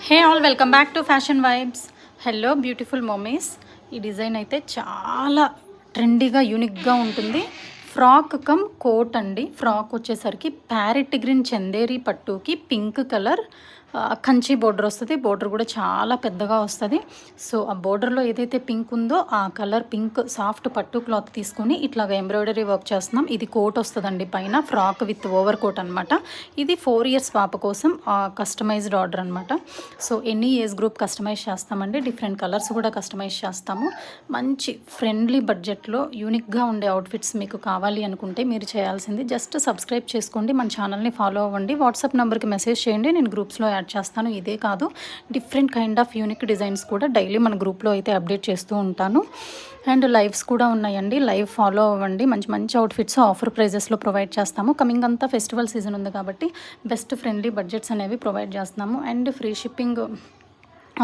Hey all welcome back to fashion vibes. Hello beautiful mummies. ఈ design అయితే చాలా ట్రెండీగా యూనిక్గా ఉంటుంది. ఫ్రాక్ కమ్ కోట్ అండి. ఫ్రాక్ వచ్చేసరికి ప్యారెట్ గ్రీన్ చందేరి పట్టుకి పింక్ కలర్ కంచి బోర్డర్ వస్తుంది. బోర్డర్ కూడా చాలా పెద్దగా వస్తుంది. సో ఆ బోర్డర్లో ఏదైతే పింక్ ఉందో ఆ కలర్ పింక్ సాఫ్ట్ పట్టు క్లాత్ తీసుకొని ఇట్లాగ ఎంబ్రాయిడరీ వర్క్ చేస్తున్నాం. ఇది కోట్ వస్తుందండి పైన, ఫ్రాక్ విత్ ఓవర్ కోట్ అనమాట. ఇది 4 years పాప కోసం కస్టమైజ్డ్ ఆర్డర్ అనమాట. So any age group customize చేస్తామండి. డిఫరెంట్ కలర్స్ కూడా కస్టమైజ్ చేస్తాము. మంచి ఫ్రెండ్లీ బడ్జెట్లో యూనిక్గా ఉండే అవుట్ఫిట్స్ మీకు కావాలి అనుకుంటే మీరు చేయాల్సింది జస్ట్ సబ్స్క్రైబ్ చేసుకోండి, మన ఛానల్ని ఫాలో అవ్వండి, వాట్సాప్ నెంబర్కి మెసేజ్ చేయండి, నేను గ్రూప్స్లో యాడ్ చేస్తాను. ఇదే కాదు, different kind of unique designs కూడా డైలీ మన గ్రూప్లో అయితే అప్డేట్ చేస్తూ ఉంటాను. అండ్ లైవ్స్ కూడా ఉన్నాయండి, లైవ్ ఫాలో అవ్వండి. మంచి మంచి అవుట్ఫిట్స్ ఆఫర్ ప్రైజెస్లో ప్రొవైడ్ చేస్తాము. కమింగ్ అంతా ఫెస్టివల్ సీజన్ ఉంది కాబట్టి బెస్ట్ ఫ్రెండ్లీ బడ్జెట్స్ అనేవి ప్రొవైడ్ చేస్తున్నాము. అండ్ ఫ్రీ షిప్పింగ్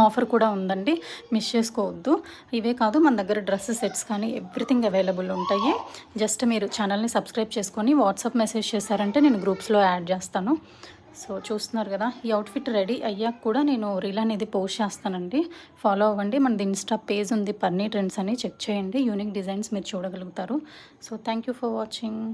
ఆఫర్ కూడా ఉందండి, మిస్ చేసుకోవద్దు. ఇవే కాదు, మన దగ్గర డ్రెస్ సెట్స్ కానీ ఎవ్రీథింగ్ అవైలబుల్ ఉంటాయి. జస్ట్ మీరు ఛానల్ని సబ్స్క్రైబ్ చేసుకొని వాట్సాప్ మెసేజ్ చేశారంటే నేను గ్రూప్స్లో యాడ్ చేస్తాను. సో చూస్తున్నారు కదా, ఈ అవుట్ఫిట్ రెడీ అయ్యాక కూడా నేను రీల్ అనేది పోస్ట్ చేస్తానండి, ఫాలో అవ్వండి. మనది ఇన్స్టా పేజ్ ఉంది, పర్నీ ట్రెండ్స్ అని చెక్ చేయండి. యూనిక్ డిజైన్స్ మీరు చూడగలుగుతారు. So thank you for watching.